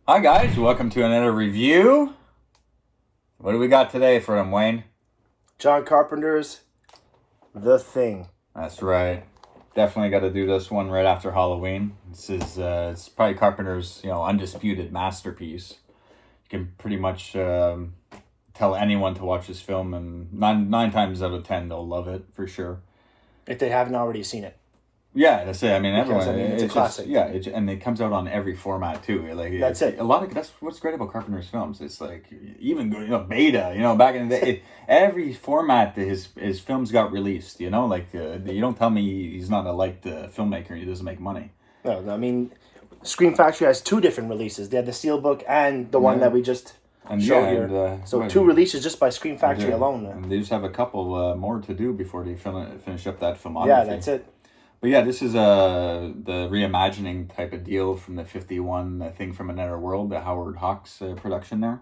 Hi guys, welcome to another review. What do we got today for them, Wayne? John Carpenter's The Thing. That's right. Definitely got to do this one right after Halloween. This is it's probably Carpenter's undisputed masterpiece. You can pretty much tell anyone to watch this film, and nine times out of 10 they'll love it for sure. If they haven't already seen it. Yeah, that's it. I mean, everyone. It's a classic. And it comes out on every format too. Like that's it. That's what's great about Carpenter's films. It's like even Beta. Back in the day, every format that his films got released. You don't tell me he's not a liked filmmaker. He doesn't make money. No, I mean, Scream Factory has two different releases. They had the Steelbook and the one that we just showed here. So two releases just by Scream Factory alone. And they just have a couple more to do before they finish up that filmography. Yeah, that's it. But yeah, this is the reimagining type of deal from the 51 Thing from Another World, the Howard Hawks production there. And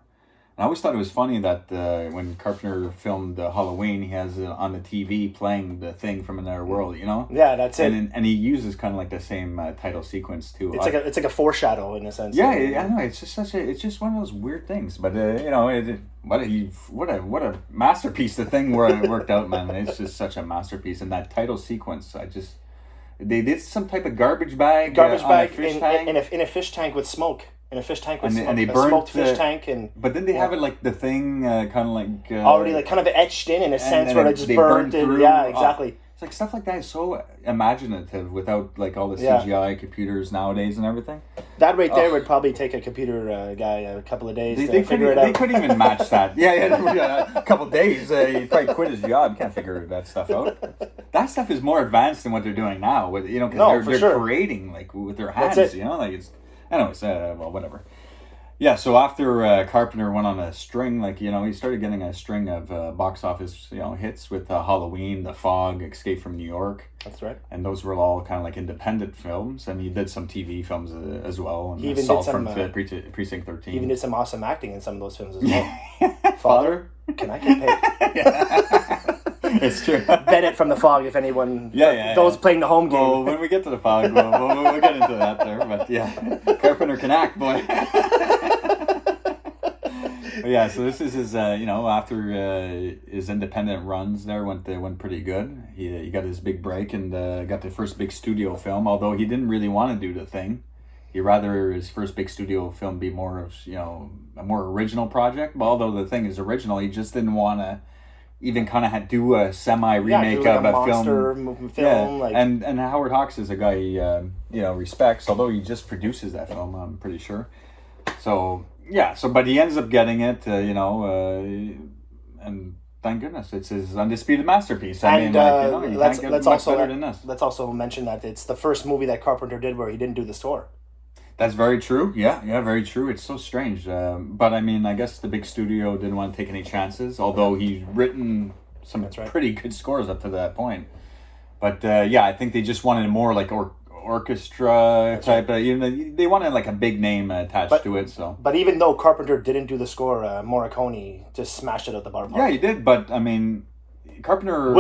I always thought it was funny that when Carpenter filmed Halloween, he has on the TV playing the Thing from Another World, Yeah, that's it. And he uses kind of like the same title sequence too. It's like a foreshadow in a sense. Yeah, I know. It's just one of those weird things. But what a masterpiece the thing worked out, man. It's just such a masterpiece. And that title sequence, they did some type of garbage bag in a fish tank with smoke. In a fish tank with smoke. And they burned smoked fish tank. But then they have it like the Thing kind of like... already like kind of etched in a sense where they just burned it. Through. Yeah, exactly. It's like stuff like that is so imaginative without like all the CGI computers nowadays and everything. That right there would probably take a computer guy a couple of days to figure it out. They couldn't even match that. Yeah, a couple of days. He'd probably quit his job. Can't figure that stuff out. That stuff is more advanced than what they're doing now. Because they're creating like with their hands. That's it. Anyways, well, whatever. Yeah, so after Carpenter went on a string, he started getting a string of box office, hits with Halloween, The Fog, Escape from New York. That's right. And those were all kind of like independent films, and he did some TV films as well. And he even Assault did some from Precinct 13. He even did some awesome acting in some of those films as well. Father, can I get paid? It's true. Bennett from The Fog, if anyone... Those playing the home game. Well, when we get to The Fog, we'll get into that there. But yeah, Carpenter can act, boy. But yeah, so this is his, after his independent runs there went pretty good. He got his big break and got the first big studio film, although he didn't really want to do The Thing. He'd rather his first big studio film be more of, a more original project. But although The Thing is original, he just didn't want to even kind of do a semi-remake of a film. Yeah. And Howard Hawks is a guy he respects, although he just produces that film, I'm pretty sure. So, yeah, but he ends up getting it, and thank goodness, it's his undisputed masterpiece. Let's also mention that it's the first movie that Carpenter did where he didn't do the score. That's very true. Yeah, very true. It's so strange. But I guess the big studio didn't want to take any chances, although he's written some pretty good scores up to that point. But I think they just wanted more like orchestra type of, they wanted like a big name attached to it. So, but even though Carpenter didn't do the score, Morricone just smashed it out the ballpark. Yeah, he did. But Carpenter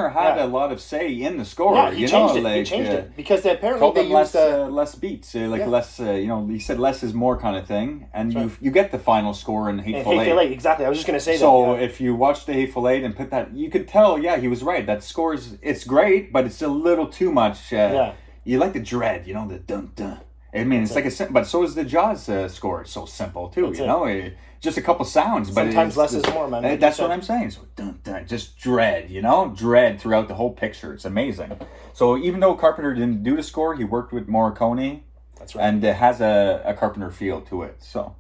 had a lot of say in the score. Yeah, he changed it because apparently they used less beats, less. He said less is more kind of thing, and you get the final score in Hateful Eight. Exactly. I was just going to say that. So if you watch the Hateful Eight and put that, you could tell. Yeah, he was right. That score it's great, but it's a little too much. You like the dread, the dun dun. But so is the Jaws score. It's so simple too. Just a couple sounds, but sometimes less is more, man. That's what I'm saying. So dun dun, just dread, dread throughout the whole picture. It's amazing. So even though Carpenter didn't do the score, he worked with Morricone. That's right. And it has a Carpenter feel to it. So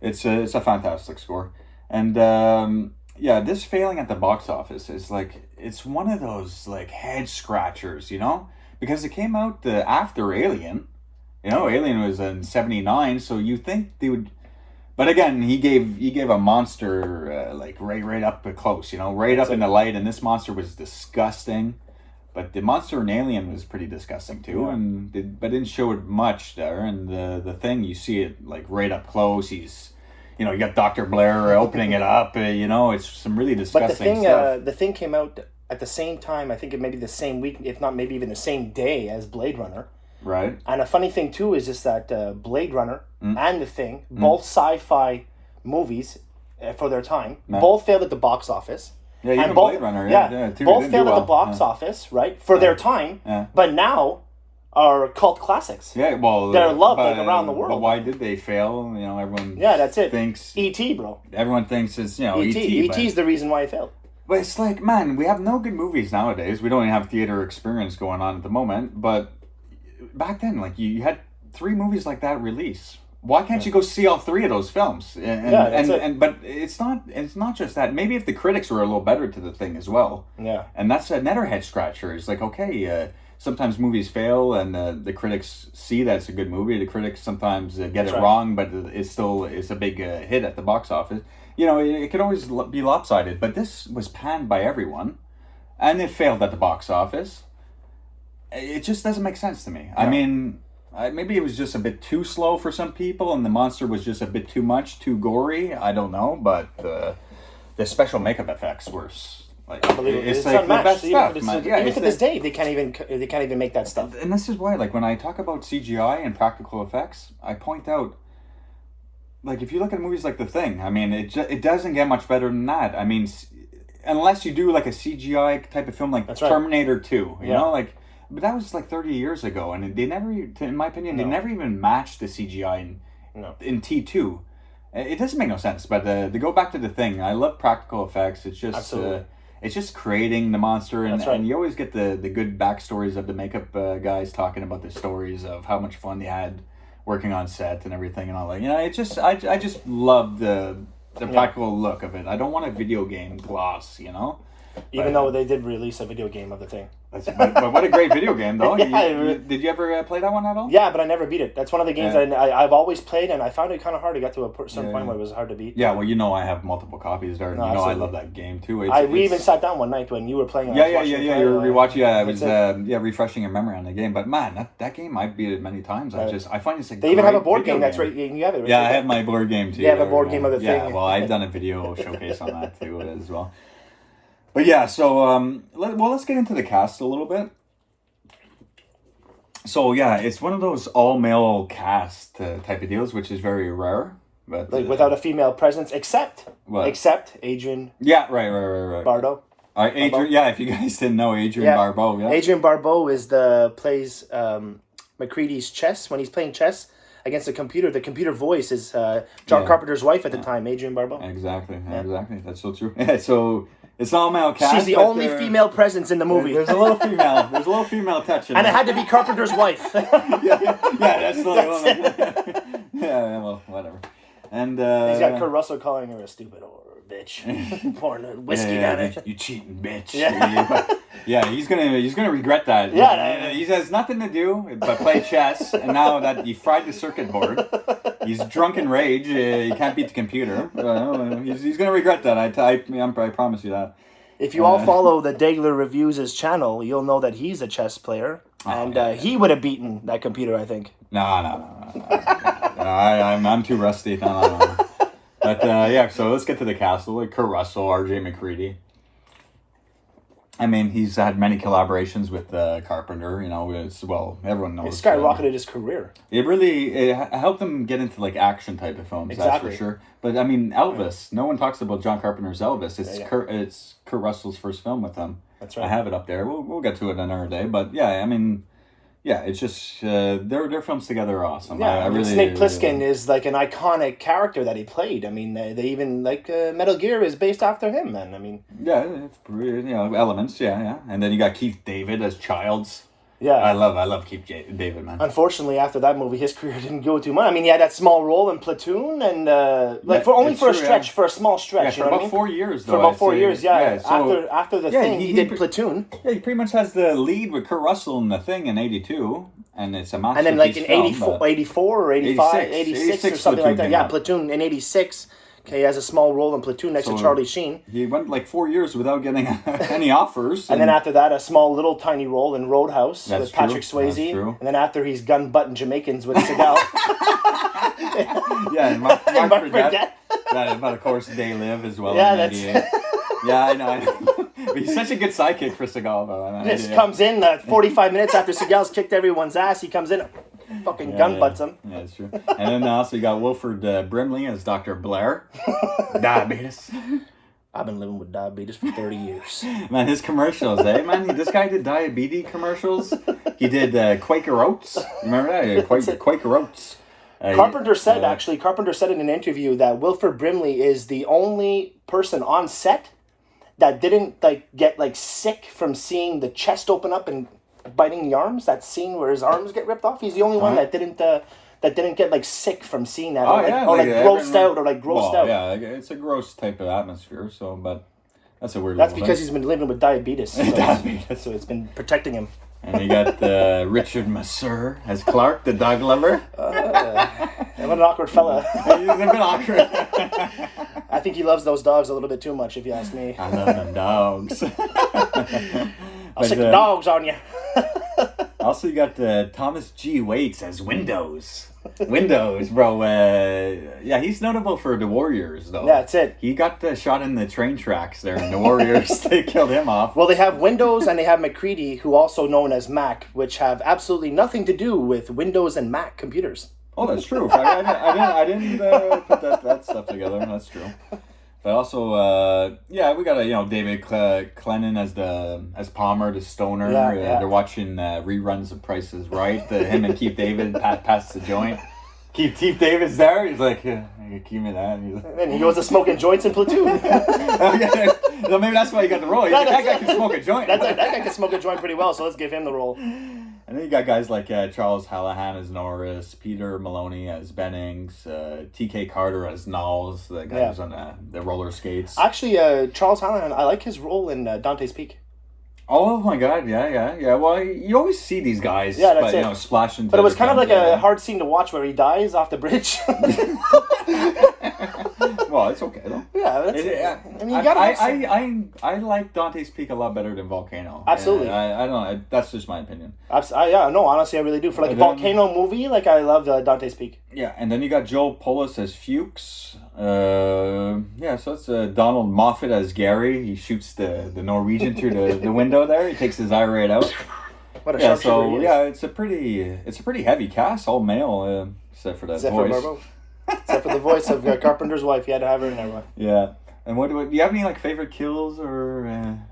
it's a fantastic score. And this failing at the box office is it's one of those head scratchers, because it came out after Alien. Alien was in 79, so you think they would. But again, he gave a monster right up close, right up in the light, and this monster was disgusting. But the monster in Alien was pretty disgusting too, but didn't show it much there. And the Thing, you see it right up close. He's, you got Dr. Blair opening it up. It's some really disgusting stuff. The Thing came out at the same time. I think it may be the same week, if not maybe even the same day as Blade Runner. Right. And a funny thing, too, is just that Blade Runner and The Thing, both sci-fi movies for their time, both failed at the box office. Yeah, even Blade Runner. Both failed at the box office, right, for their time, but now are cult classics. Yeah, well... They're loved around the world. But why did they fail? You know, everyone that's it. Thinks... E.T., bro. Everyone thinks it's, E.T. E.T.'s the reason why it failed. But it's like, man, we have no good movies nowadays. We don't even have theater experience going on at the moment. But back then, like, you had 3 movies like that release. Why can't you go see all 3 of those films? But it's not just that. Maybe if the critics were a little better to The Thing as well. Yeah. And that's another head scratcher. It's like, okay, sometimes movies fail and the critics see that it's a good movie. The critics sometimes get it wrong, but it's a big hit at the box office. You know, it could always be lopsided, but this was panned by everyone, and it failed at the box office. It just doesn't make sense to me. Yeah. I mean, maybe it was just a bit too slow for some people, and the monster was just a bit too much, too gory. I don't know, but the special makeup effects were like it's like the best stuff. Even to this day, they can't even make that stuff. And this is why, like, when I talk about CGI and practical effects, I point out. Like, if you look at movies like The Thing, I mean, it doesn't get much better than that. I mean, unless you do, like, a CGI type of film like Terminator 2, you know? Like, but that was, like, 30 years ago, and they never, in my opinion, they never even matched the CGI in T2. It doesn't make no sense, but to go back to The Thing, I love practical effects. It's just... it's just creating the monster, and you always get the good backstories of the makeup guys talking about the stories of how much fun they had working on set and everything and all that. You know, it just I just love the practical look of it. I don't want a video game gloss, you know. Even though they did release a video game of The Thing. But what a great video game, though. Did you ever play that one at all? Yeah, but I never beat it. That's one of the games that I've always played, and I found it kind of hard to get to a certain point where it was hard to beat. Yeah, well, you know I have multiple copies there, and I love that game, too. We even sat down one night when you were playing it. You were rewatching. I was refreshing your memory on the game. But, man, that game, I've beat it many times. I find it's a They even have a board game. That's right. You have it, right? Yeah, I have my board game, too. You have a board game of The Thing. Yeah, well, I've done a video showcase on that, too, as well. But yeah, so let's get into the cast a little bit. So yeah, it's one of those all-male cast type of deals, which is very rare. But like without a female presence, except Adrienne. Yeah, right. Barbeau. Adrienne. Yeah, if you guys didn't know, Adrienne Barbeau. Yeah. Adrienne Barbeau plays MacReady's chess when he's playing chess against a computer. The computer voice is John Carpenter's wife at the time, Adrienne Barbeau. Exactly. That's so true. Yeah, so. It's all male cast. She's the only female presence in the movie. There's a little female touch in it. And it had to be Carpenter's wife. That's the only one. Yeah, well, whatever. And he's got Kurt Russell calling her a stupid bitch. Pouring whiskey down it. You cheating bitch. Yeah, he's gonna regret that. Yeah, he has nothing to do but play chess, and now that he fried the circuit board, he's drunk in rage. He can't beat the computer. He's gonna regret that. I promise you that. If you all follow the Daigler Reviews' channel, you'll know that he's a chess player, and he would have beaten that computer, I think. No. I'm too rusty. No. But so let's get to the cast. Like Kurt Russell, R.J. MacReady. I mean, he's had many collaborations with Carpenter. You know, everyone knows. It skyrocketed his career. It helped him get into like action type of films. Exactly. That's for sure. But I mean, Elvis. No one talks about John Carpenter's Elvis. It's Kurt Russell's first film with him. That's right. I have it up there. We'll get to it another day. But yeah, I mean. Yeah, it's just their films together are awesome. Yeah, I really, Snake Plissken is like an iconic character that he played. I mean, they even like Metal Gear is based after him. Man, I mean, elements. Yeah, and then you got Keith David as Childs. Yeah, I love Keith David, man. Unfortunately, after that movie, his career didn't go too much. I mean, he had that small role in Platoon, and for a small stretch. Yeah, for about 4 years, though. For about 4 years, after the Thing, he did Platoon. Yeah, he pretty much has the lead with Kurt Russell in The Thing in '82, and it's a masterpiece. And then like in 84 or 85, 86 or something like that. Yeah, Platoon in '86. Okay, he has a small role in Platoon next to Charlie Sheen. He went like 4 years without getting any offers. And then after that, a small little tiny role in Roadhouse with Patrick Swayze. That's true. And then after he's gun-butting Jamaicans with Seagal. And Mark Fredette. But of course, They Live as well. Yeah, that's... Yeah, I know. He's such a good sidekick for Seagal, though. Just comes in 45 minutes after Seagal's kicked everyone's ass. He comes in, fucking gun butts him. Yeah, that's true. And then also you got Wilford Brimley as Dr. Blair. Diabetes. I've been living with diabetes for 30 years. Man, his commercials, man. This guy did diabetes commercials. He did Quaker Oats. Remember that? Quaker Oats. Carpenter said in an interview that Wilford Brimley is the only person on set that didn't get sick from seeing the chest open up and biting the arms. That scene where his arms get ripped off. He's the only one that didn't get sick from seeing that, grossed out. Yeah, it's a gross type of atmosphere. So, but that's a weird. That's because he's been living with diabetes. So it's been protecting him. And you got Richard Masur as Clark, the dog lover. What an awkward fella. He's a bit awkward. I think he loves those dogs a little bit too much, if you ask me. I love them dogs. I'll stick the dogs on you. Also, you got Thomas G. Waits as Windows. Windows, bro. He's notable for the Warriors, though. Yeah, that's it. He got shot in the train tracks there in the Warriors. They killed him off. Well, they have Windows and they have McCready, who also known as Mac, which have absolutely nothing to do with Windows and Mac computers. Oh, that's true. I didn't put that stuff together. That's true. But also, we got David Clennon as Palmer, the stoner. They're watching reruns of Price is Right. Him and Keith David pass the joint. Keith David's there. He's like, keep me that. And he goes to smoking joints in Platoon. So maybe that's why he got the role. That guy can smoke a joint. That guy can smoke a joint pretty well, so let's give him the role. And then you got guys like Charles Hallahan as Norris, Peter Maloney as Bennings, T.K. Carter as Knowles, the guy who's on the roller skates. Actually, Charles Hallahan, I like his role in Dante's Peak. Oh my God! Yeah. Well, you always see these guys, splashing. But it was kind of like a hard scene to watch where he dies off the bridge. Well, it's okay though. Yeah, that's I mean, you gotta. I like Dante's Peak a lot better than Volcano. Absolutely. I don't know. That's just my opinion. Honestly, I really do. For a Volcano movie, I love Dante's Peak. Yeah, and then you got Joel Polis as Fuchs. So it's Donald Moffat as Gary. He shoots the Norwegian through the window there. He takes his eye right out. What a sharpshooter he is. It's a pretty heavy cast, all male, except for that voice. Except for the voice of Carpenter's wife, you had to have her in there. One. Yeah, and what do you have any favorite kills or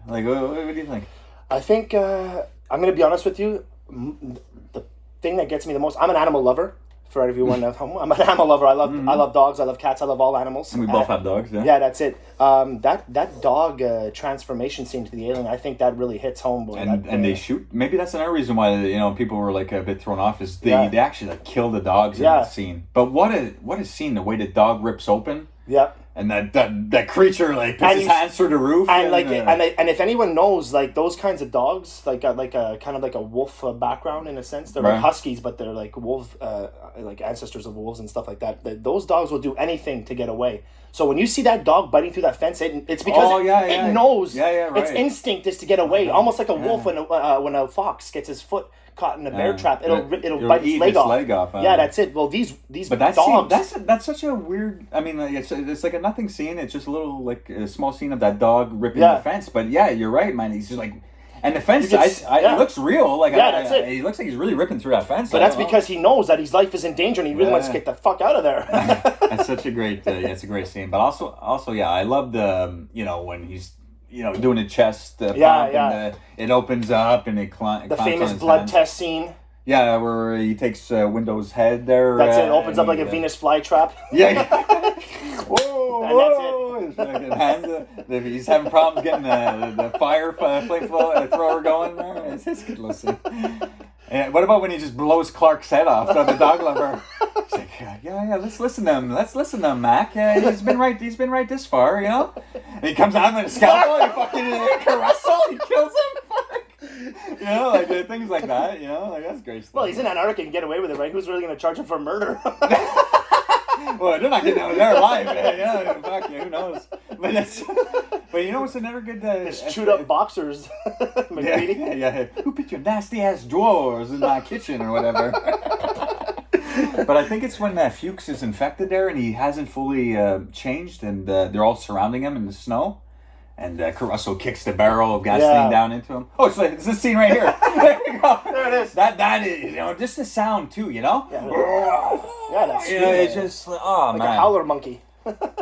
what do you think? I think I'm gonna be honest with you. The thing that gets me the most, I'm an animal lover. For everyone at home, I'm an animal lover. I love dogs. I love cats. I love all animals. And we both have dogs. Yeah. Yeah, that's it. That dog transformation scene to the alien, I think that really hits home. Boy. And they shoot. Maybe that's another reason why people were a bit thrown off is they actually kill the dogs in that scene. But what a scene! The way the dog rips open. Yeah. And that creature puts his hands through the roof. And if anyone knows those kinds of dogs, like a kind of like a wolf background in a sense, they're like huskies, but they're like wolf, ancestors of wolves and stuff like that. Those dogs will do anything to get away. So when you see that dog biting through that fence, it's because it knows. Right. Its instinct is to get away, almost like a wolf when a fox gets his foot caught in a bear trap, it'll bite its leg off. Yeah, that's it. Well, these but that dogs. Scene, that's such a weird. I mean, it's like a nothing scene. It's just a little a small scene of that dog ripping the fence. But yeah, you're right, man. He's just and the fence, it looks real. That's it. He looks like he's really ripping through that fence. But that's because he knows that his life is in danger and he really wants to get the fuck out of there. That's such a great. It's a great scene. But also, I love the when he's. Doing a chest pump and it opens up and it climbs. The famous blood test scene. Yeah, where he takes Window's head there. That's it. Opens up like a Venus flytrap. Yeah. Whoa! And that's it. He's having problems getting the fire flamethrower going there. It's good to listen. And what about when he just blows Clark's head off, the dog lover? He's like, yeah, let's listen to him. Let's listen to him, Mac. He's been right this far, And he comes out with a scalpel, he fucking caress him, he kills him. Things like that, that's great stuff. Well, he's in Antarctica and get away with it, right? Who's really going to charge him for murder? Well, they're not getting out of there alive. Who knows? But what's another good... chewed up boxers. Yeah. Who put your nasty ass drawers in my kitchen or whatever? But I think it's when Fuchs is infected there and he hasn't fully changed and they're all surrounding him in the snow. And Kurt Russell kicks the barrel of gasoline down into him. Oh, it's this scene right here. There you go. There it is. That is, just the sound too, Yeah, that's it's just like man. a howler monkey.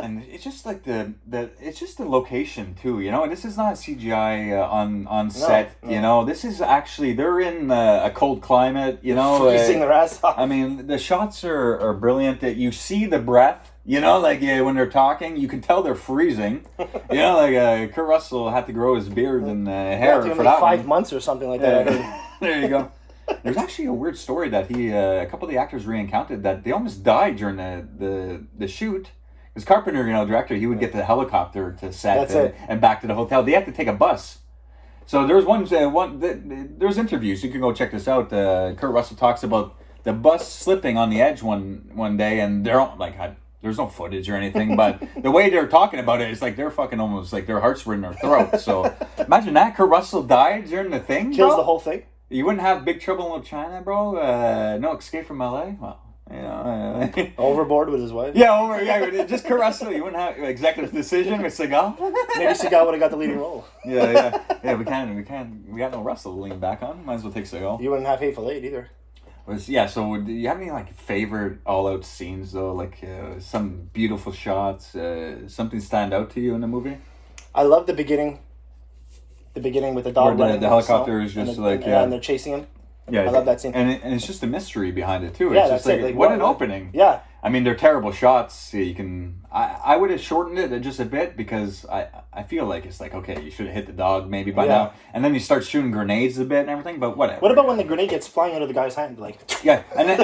And it's just like it's just the location too, and this is not CGI on set, No. This is actually they're in a cold climate, Freezing their ass off. I mean, the shots are brilliant. That you see the breath, when they're talking, you can tell they're freezing. Kurt Russell had to grow his beard and hair for that 5 months or something like that. There you go. There's actually a weird story that a couple of the actors re-encountered that they almost died during the shoot. Because Carpenter, director, he would get the helicopter to set and back to the hotel. They had to take a bus. So there's there's interviews. You can go check this out. Kurt Russell talks about the bus slipping on the edge one day, and they're all, like, there's no footage or anything, but the way they're talking about it is like they're fucking almost like their hearts were in their throat. So imagine that. Kurt Russell died during the thing, Kills bro. the whole thing. You wouldn't have Big Trouble in Little China, bro. No Escape from LA. Well. Overboard with his wife. Just Kurt Russell. You wouldn't have Executive Decision with Seagal. Maybe Seagal would have got the leading role. Yeah. We got no Russell to lean back on. Might as well take Seagal. You wouldn't have Hateful Eight either. So do you have any favorite all-out scenes though? Some beautiful shots, something stand out to you in the movie? I love the beginning. The beginning with the dog running. The helicopter is just and they're chasing him. Yeah, I love that scene. And it's just a mystery behind it too. Yeah, it's that's just it. What an opening. Yeah. I mean, they're terrible shots. You can. I would have shortened it just a bit because I feel like it's okay, you should have hit the dog maybe by now, and then you start shooting grenades a bit and everything. But whatever. What about when the grenade gets flying out of the guy's hand? Yeah, and then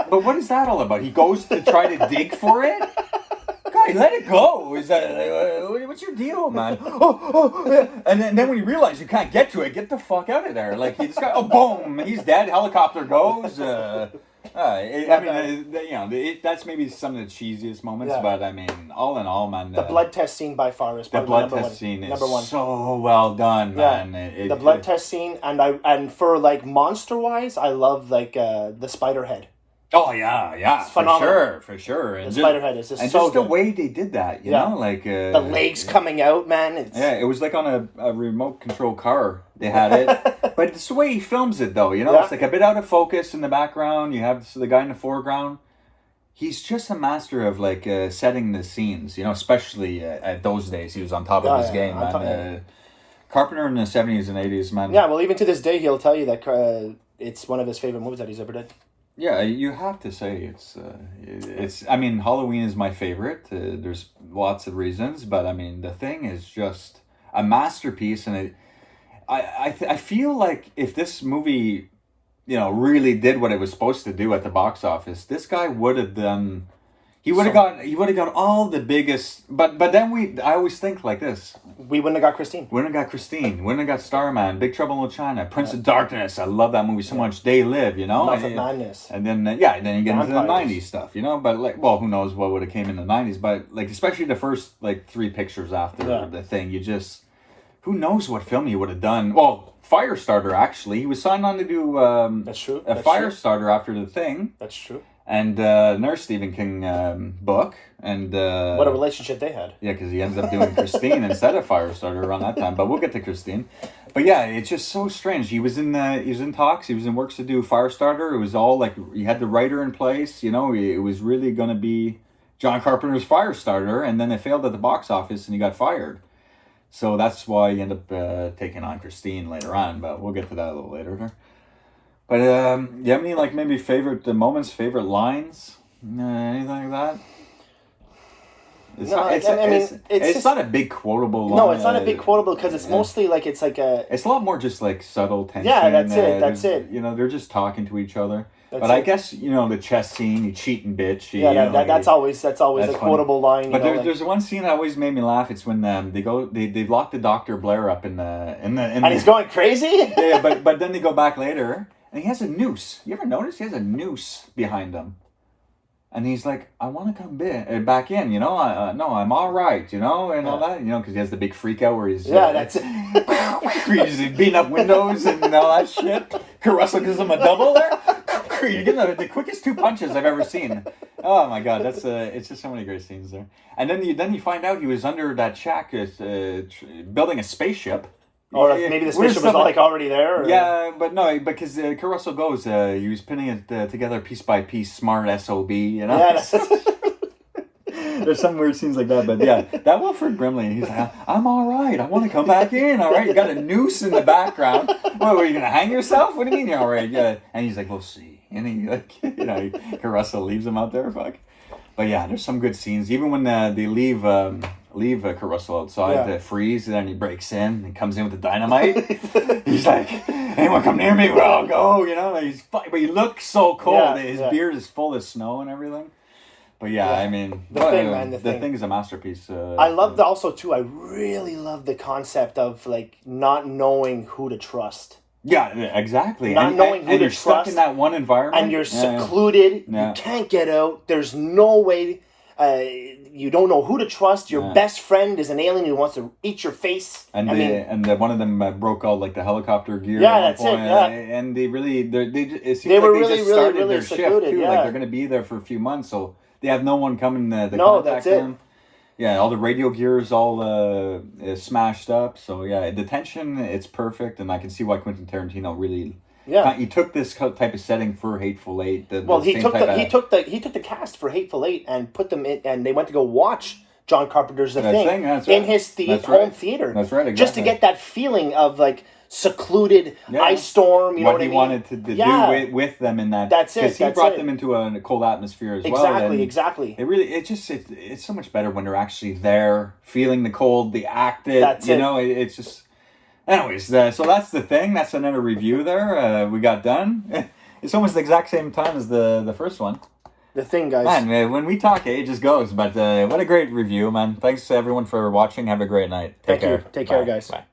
but what is that all about? He goes to try to dig for it. Guy, let it go. Is that what's your deal, man? And then when you realize you can't get to it, get the fuck out of there. Like this guy, boom, he's dead. Helicopter goes. That's maybe some of the cheesiest moments, but I mean, all in all, man. The blood test scene by far is the blood test scene is so well done, man. The blood test scene, and for monster wise, I love the spider head. Oh yeah, it's phenomenal. For sure. And the spider head is just so just the way they did that, you know, the legs coming out, man. It was like on a remote control car. They had it, but it's the way he films it, though. It's like a bit out of focus in the background. You have the guy in the foreground. He's just a master of setting the scenes, especially at those days. He was on top of his game, man. Carpenter in the 70s and 80s, man. Yeah, well, even to this day, he'll tell you that it's one of his favorite movies that he's ever did. Yeah, you have to say it's. I mean, Halloween is my favorite. There's lots of reasons, but I mean, The Thing is just a masterpiece, and I feel like if this movie, really did what it was supposed to do at the box office, this guy would have done. He would have got all the biggest, but then I always think like this. We wouldn't have got Christine. Wouldn't have got Starman, Big Trouble in Little China, Prince of Darkness. I love that movie so much. They Live, Mouth of Madness. And then then you get into the 90s stuff, But who knows what would have came in the 90s? But especially the first 3 pictures after The Thing, who knows what film he would have done? Well, Firestarter actually, he was signed on to do that's true. Firestarter after The Thing. That's true. And another Stephen King book, and what a relationship they had. Yeah, because he ends up doing Christine instead of Firestarter around that time. But we'll get to Christine. But yeah, it's just so strange. He was in talks. He was in works to do Firestarter. It was all he had the writer in place. It was really going to be John Carpenter's Firestarter, and then it failed at the box office, and he got fired. So that's why he ended up taking on Christine later on. But we'll get to that a little later. But do you have any maybe favorite moments, favorite lines, anything like that? It's not a big quotable line. No, it's not a big quotable because it's mostly it's like a. It's a lot more just subtle tension. Yeah, that's it. They're just talking to each other. I guess the chess scene, you cheating bitch. That's always a quotable line. But there's one scene that always made me laugh. It's when they lock the Dr. Blair up in the and he's going crazy. Yeah, but then they go back later. And he has a noose. You ever notice he has a noose behind him? And he's like, I want to come back in, no, I'm all right, and all that, because he has the big freak out where he's... that's it. He's beating up windows and all that shit. Kurt Russell gives him a double there. You're getting the quickest 2 punches I've ever seen. Oh my god, that's it's just so many great scenes there. And then you find out he was under that shack, building a spaceship. Or maybe the spaceship was like already there. Or... Yeah, but no, because Caruso goes, he was putting it together piece by piece, smart SOB, you know. Yeah. There's some weird scenes like that, but yeah, that Wilford Brimley, he's like, I'm all right. I want to come back in. All right, you got a noose in the background. What, were you gonna hang yourself? What do you mean you're all right? Yeah, and he's like, we'll see. And he Caruso leaves him out there. Fuck. But yeah, there's some good scenes. Even when they leave Caruso outside to freeze, and then he breaks in and comes in with the dynamite. He's like, anyone come near me? Well, I'll go. You know, but he looks so cold. Yeah, His beard is full of snow and everything. But yeah, I mean, the thing is a masterpiece. I love also too. I really love the concept of like not knowing who to trust. Yeah, exactly. Not knowing who to you're trust, stuck in that one environment, and you're secluded. Yeah. You can't get out. There's no way. You don't know who to trust. Your best friend is an alien who wants to eat your face. And one of them broke out like the helicopter gear. Yeah, that's it. Yeah. And it seems they like were they really, just started really their secluded, shift too. yeah. Like they're going to be there for a few months, so they have no one coming to No, contact that's it. them. Yeah, all the radio gear is all smashed up. So yeah, detention, it's perfect, and I can see why Quentin Tarantino really. Yeah, he took this type of setting for Hateful Eight. He took the cast for Hateful Eight and put them in, and they went to go watch John Carpenter's The Thing in his home theater. That's right, exactly. Just to get that feeling of like secluded ice storm. You know what I mean? He wanted to do with them in that. That's it. Because he brought them into a cold atmosphere as well. Exactly. It's so much better when they're actually there, feeling the cold, they act it. That's it. It's just. Anyways, so that's The Thing. That's another review there. We got done. It's almost the exact same time as the first one. The Thing, guys. Man, when we talk, it just goes. But what a great review, man. Thanks to everyone for watching. Have a great night. Take care. Take care, guys. Bye.